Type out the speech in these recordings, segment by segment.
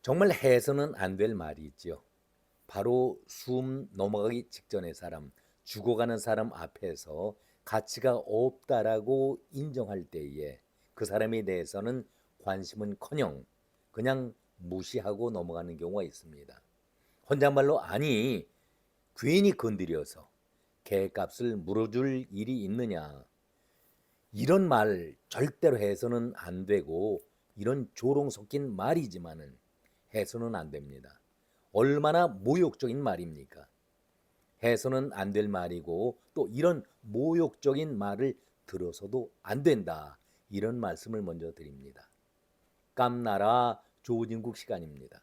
정말 해서는 안 될 말이 있죠. 바로 숨 넘어가기 직전의 사람, 죽어가는 사람 앞에서 가치가 없다라고 인정할 때에 그 사람에 대해서는 관심은커녕 그냥 무시하고 넘어가는 경우가 있습니다. 혼잣말로 아니 괜히 건드려서 개값을 물어줄 일이 있느냐, 이런 말 절대로 해서는 안 되고, 이런 조롱 섞인 말이지만은 해서는 안 됩니다. 얼마나 모욕적인 말입니까? 해서는 안 될 말이고, 또 이런 모욕적인 말을 들어서도 안 된다, 이런 말씀을 먼저 드립니다. 깜나라 조진국 시간입니다.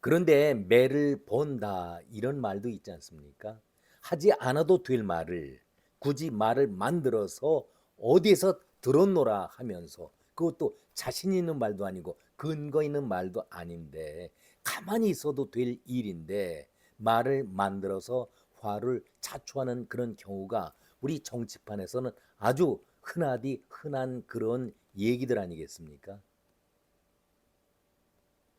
그런데 매를 본다, 이런 말도 있지 않습니까? 하지 않아도 될 말을 굳이 말을 만들어서 어디에서 들었노라 하면서, 그것도 자신 있는 말도 아니고 근거 있는 말도 아닌데, 가만히 있어도 될 일인데 말을 만들어서 화를 자초하는 그런 경우가 우리 정치판에서는 아주 흔하디 흔한 그런 얘기들 아니겠습니까?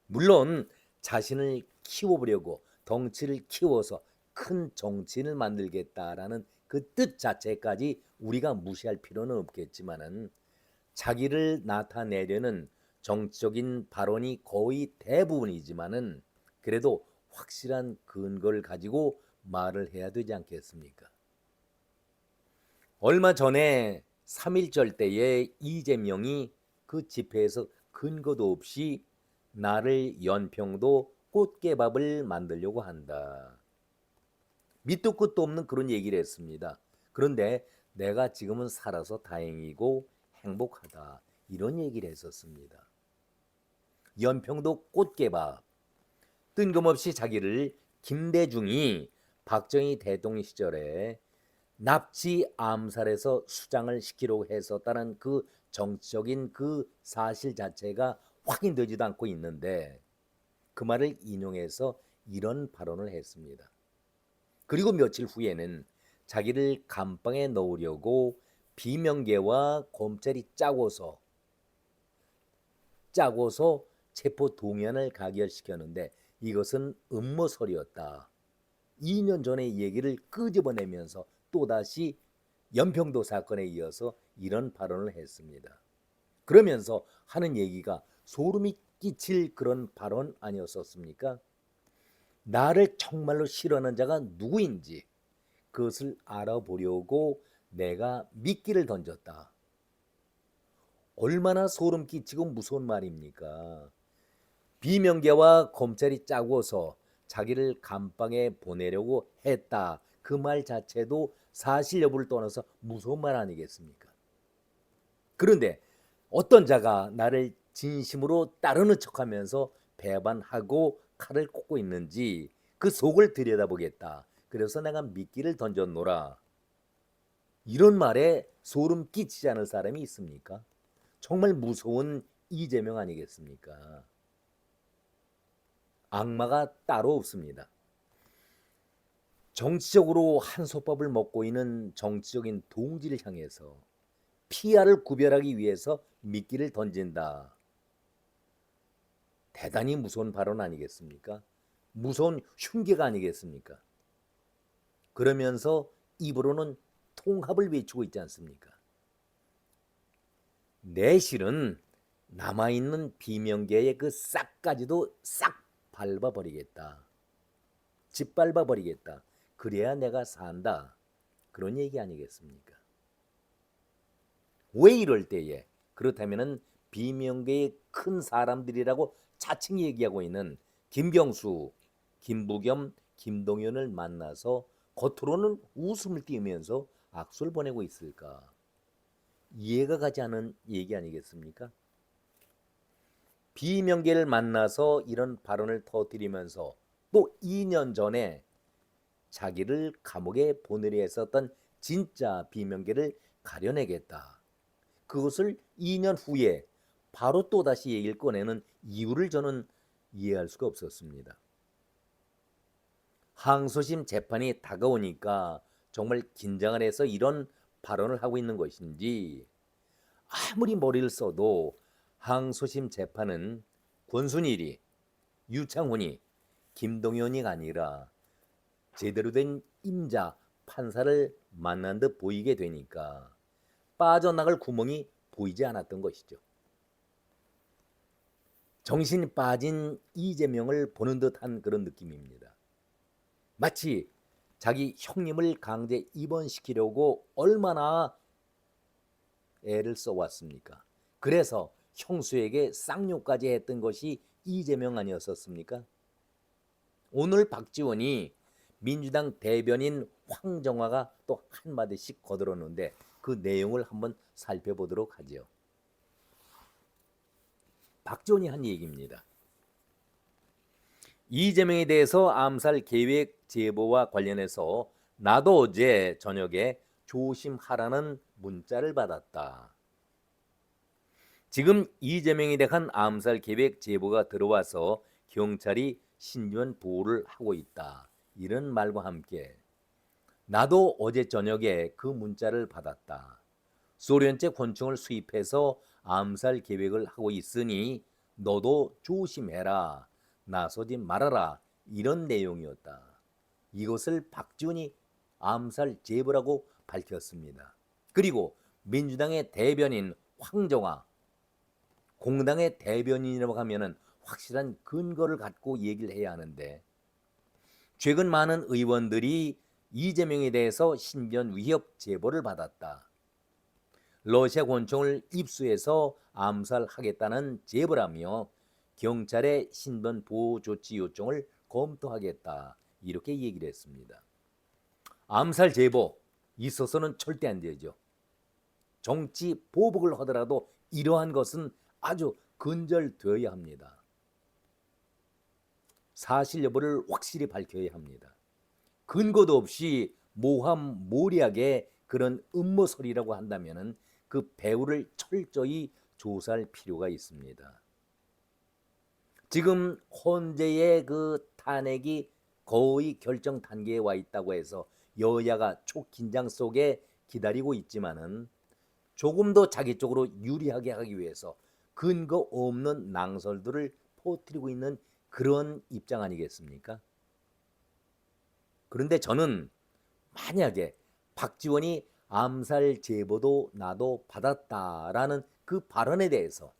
물론 자신을 키워보려고 덩치를 키워서 큰 정치인을 만들겠다라는 그 뜻 자체까지 우리가 무시할 필요는 없겠지만은, 자기를 나타내려는 정치적인 발언이 거의 대부분이지만은 그래도 확실한 근거를 가지고 말을 해야 되지 않겠습니까? 얼마 전에 3.1절 때에 이재명이 그 집회에서 근거도 없이 나를 연평도 꽃게밥을 만들려고 한다, 밑도 끝도 없는 그런 얘기를 했습니다. 그런데 내가 지금은 살아서 다행이고 행복하다, 이런 얘기를 했었습니다. 연평도 꽃게밥, 뜬금없이 자기를 김대중이 박정희 대통령 시절에 납치 암살해서 수장을 시키려고 했었다는 그 정치적인 그 사실 자체가 확인되지도 않고 있는데, 그 말을 인용해서 이런 발언을 했습니다. 그리고 며칠 후에는 자기를 감방에 넣으려고 비명계와 검찰이 짜고서 체포 동의안을 가결시켰는데 이것은 음모설이었다, 2년 전의 얘기를 끄집어내면서 또다시 연평도 사건에 이어서 이런 발언을 했습니다. 그러면서 하는 얘기가 소름이 끼칠 그런 발언 아니었었습니까? 나를 정말로 싫어하는 자가 누구인지 그것을 알아보려고 내가 미끼를 던졌다. 얼마나 소름 끼치고 무서운 말입니까? 비명계와 검찰이 짜고서 자기를 감방에 보내려고 했다, 그 말 자체도 사실 여부를 떠나서 무서운 말 아니겠습니까? 그런데 어떤 자가 나를 진심으로 따르는 척하면서 배반하고 칼을 꽂고 있는지 그 속을 들여다보겠다, 그래서 내가 미끼를 던졌노라, 이런 말에 소름 끼치지 않을 사람이 있습니까? 정말 무서운 이재명 아니겠습니까? 악마가 따로 없습니다. 정치적으로 한솥밥을 먹고 있는 정치적인 동지를 향해서 피아를 구별하기 위해서 미끼를 던진다, 대단히 무서운 발언 아니겠습니까? 무서운 흉계가 아니겠습니까? 그러면서 입으로는 통합을 외치고 있지 않습니까? 내실은 남아있는 비명계의 그 싹까지도 싹 밟아버리겠다, 짓밟아버리겠다, 그래야 내가 산다, 그런 얘기 아니겠습니까? 왜 이럴 때에, 그렇다면 비명계의 큰 사람들이라고 자칭 얘기하고 있는 김경수, 김부겸, 김동연을 만나서 겉으로는 웃음을 띄우면서 악수를 보내고 있을까? 이해가 가지 않은 얘기 아니겠습니까? 비명계를 만나서 이런 발언을 터뜨리면서 또 2년 전에 자기를 감옥에 보내려 했었던 진짜 비명계를 가려내겠다, 그것을 2년 후에 바로 또다시 얘기를 꺼내는 이유를 저는 이해할 수가 없었습니다. 항소심 재판이 다가오니까 정말 긴장을 해서 이런 발언을 하고 있는 것인지, 아무리 머리를 써도 항소심 재판은 권순일이, 유창훈이, 김동연이 아니라 제대로 된 임자 판사를 만난 듯 보이게 되니까 빠져나갈 구멍이 보이지 않았던 것이죠. 정신 빠진 이재명을 보는 듯한 그런 느낌입니다. 마치 자기 형님을 강제 입원시키려고 얼마나 애를 써왔습니까? 그래서 형수에게 쌍욕까지 했던 것이 이재명 아니었었습니까? 오늘 박지원이 민주당 대변인 황정화가 또 한마디씩 거들었는데 그 내용을 한번 살펴보도록 하죠. 박지원이 한 얘기입니다. 이재명에 대해서 암살 계획 제보와 관련해서 나도 어제 저녁에 조심하라는 문자를 받았다. 지금 이재명에 대한 암살 계획 제보가 들어와서 경찰이 신변 보호를 하고 있다. 이런 말과 함께 나도 어제 저녁에 그 문자를 받았다. 소련제 권총을 수입해서 암살 계획을 하고 있으니 너도 조심해라. 나서지 말아라. 이런 내용이었다. 이것을 박지원이 암살 제보라고 밝혔습니다. 그리고 민주당의 대변인 황정화, 공당의 대변인이라고 하면은 확실한 근거를 갖고 얘기를 해야 하는데 최근 많은 의원들이 이재명에 대해서 신변 위협 제보를 받았다. 러시아 권총을 입수해서 암살하겠다는 제보라며 경찰의 신변 보호 조치 요청을 검토하겠다. 이렇게 얘기를 했습니다. 암살 제보 있어서는 절대 안 되죠. 정치 보복을 하더라도 이러한 것은 아주 근절되어야 합니다. 사실 여부를 확실히 밝혀야 합니다. 근거도 없이 모함모략의 그런 음모설이라고 한다면 그 배후를 철저히 조사할 필요가 있습니다. 지금 헌재의 그 탄핵이 거의 결정 단계에 와 있다고 해서 여야가 초긴장 속에 기다리고 있지만은 조금 더 자기 쪽으로 유리하게 하기 위해서 근거 없는 낭설들을 퍼뜨리고 있는 그런 입장 아니겠습니까? 그런데 저는 만약에 박지원이 암살 제보도 나도 받았다라는 그 발언에 대해서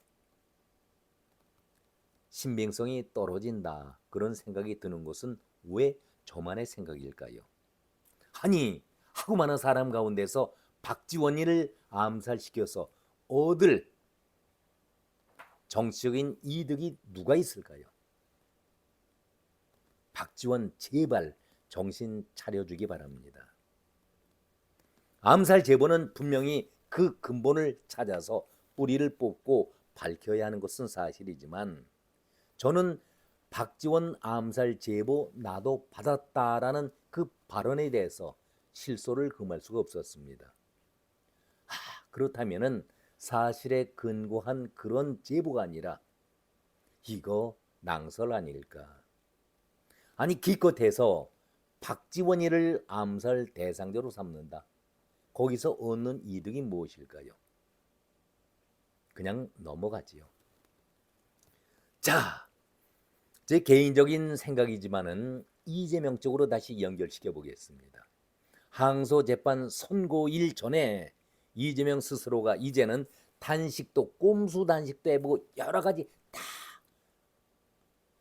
신빙성이 떨어진다 그런 생각이 드는 것은 왜 저만의 생각일까요? 아니 하고 많은 사람 가운데서 박지원이를 암살시켜서 얻을 정치적인 이득이 누가 있을까요? 박지원 제발 정신 차려주기 바랍니다. 암살 제보는 분명히 그 근본을 찾아서 뿌리를 뽑고 밝혀야 하는 것은 사실이지만 저는 박지원 암살 제보 나도 받았다라는 그 발언에 대해서 실소를 금할 수가 없었습니다. 그렇다면은 사실에 근거한 그런 제보가 아니라 이거 낭설 아닐까? 아니 기껏해서 박지원이를 암살 대상자로 삼는다. 거기서 얻는 이득이 무엇일까요? 그냥 넘어가지요. 자, 제 개인적인 생각이지만은 이재명 쪽으로 다시 연결시켜 보겠습니다. 항소재판 선고일 전에 이재명 스스로가 이제는 단식도 꼼수 단식도 해보고 여러 가지 다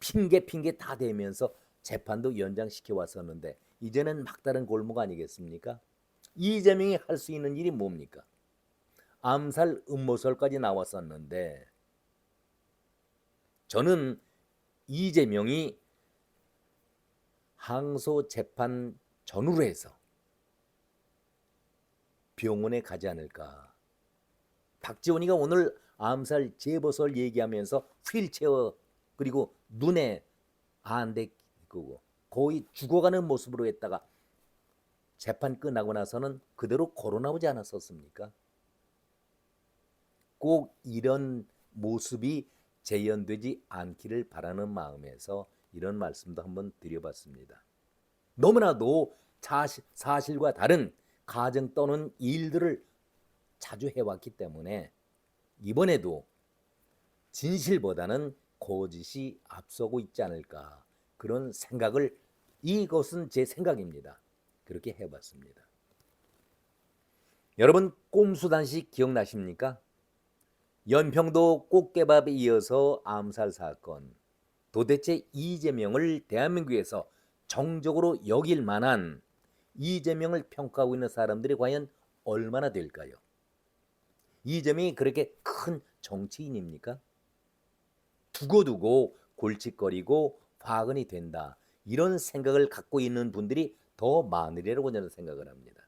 핑계 다 대면서 재판도 연장시켜 왔었는데 이제는 막다른 골목 아니겠습니까? 이재명이 할 수 있는 일이 뭡니까? 암살 음모설까지 나왔었는데 저는 이재명이 항소재판 전후로 해서 병원에 가지 않을까. 박지원이가 오늘 암살 제보설 얘기하면서 휠체어 그리고 눈에 안대 끼고 거의 죽어가는 모습으로 했다가 재판 끝나고 나서는 그대로 코로나 오지 않았었습니까? 꼭 이런 모습이 재현되지 않기를 바라는 마음에서 이런 말씀도 한번 드려봤습니다. 너무나도 사실과 다른 가정 또는 일들을 자주 해왔기 때문에 이번에도 진실보다는 거짓이 앞서고 있지 않을까, 그런 생각을, 이것은 제 생각입니다. 그렇게 해봤습니다. 여러분, 꼼수단식 기억나십니까? 연평도 꽃게밥에 이어서 암살 사건, 도대체 이재명을 대한민국에서 정적으로 여길 만한, 이재명을 평가하고 있는 사람들이 과연 얼마나 될까요? 이재명이 그렇게 큰 정치인입니까? 두고두고 골칫거리고 화근이 된다, 이런 생각을 갖고 있는 분들이 더 많으리라고 저는 생각을 합니다.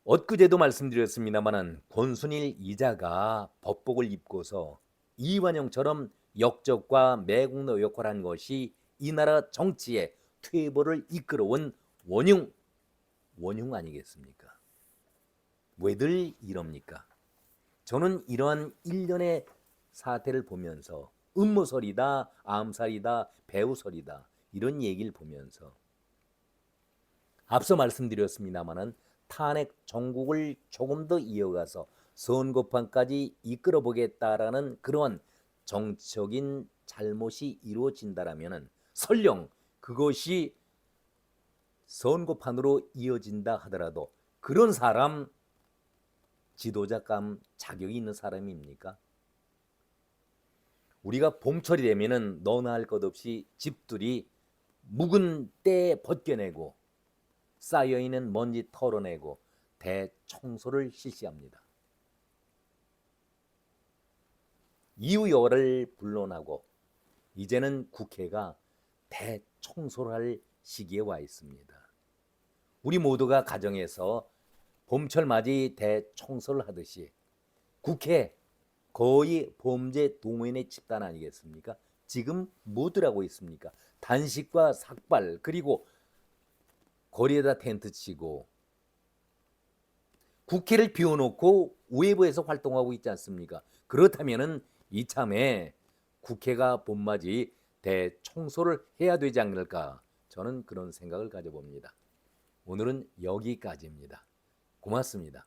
엊그제도 말씀드렸습니다마는 권순일 이자가 법복을 입고서 이완영처럼 역적과 매국노 역할을 한 것이 이 나라 정치의 퇴보를 이끌어온 원흉 아니겠습니까? 왜들 이럽니까? 저는 이러한 일련의 사태를 보면서 음모설이다, 암살이다, 배후설이다, 이런 얘기를 보면서 앞서 말씀드렸습니다마는 탄핵 정국을 조금 더 이어가서 선거판까지 이끌어 보겠다라는 그런 정치적인 잘못이 이루어진다라면, 설령 그것이 선거판으로 이어진다 하더라도 그런 사람 지도자감 자격이 있는 사람입니까? 우리가 봄철이 되면은 너나 할 것 없이 집들이 묵은 때 벗겨내고 쌓여있는 먼지 털어내고 대청소를 실시합니다. 이유여를 불론하고 이제는 국회가 대청소를 할 시기에 와 있습니다. 우리 모두가 가정에서 봄철 맞이 대청소를 하듯이 국회 거의 범죄 동원의 집단 아니겠습니까? 지금 뭐들 하고 있습니까? 단식과 삭발, 그리고 거리에다 텐트 치고 국회를 비워놓고 외부에서 활동하고 있지 않습니까? 그렇다면은 이참에 국회가 봄맞이 대청소를 해야 되지 않을까, 저는 그런 생각을 가져봅니다. 오늘은 여기까지입니다. 고맙습니다.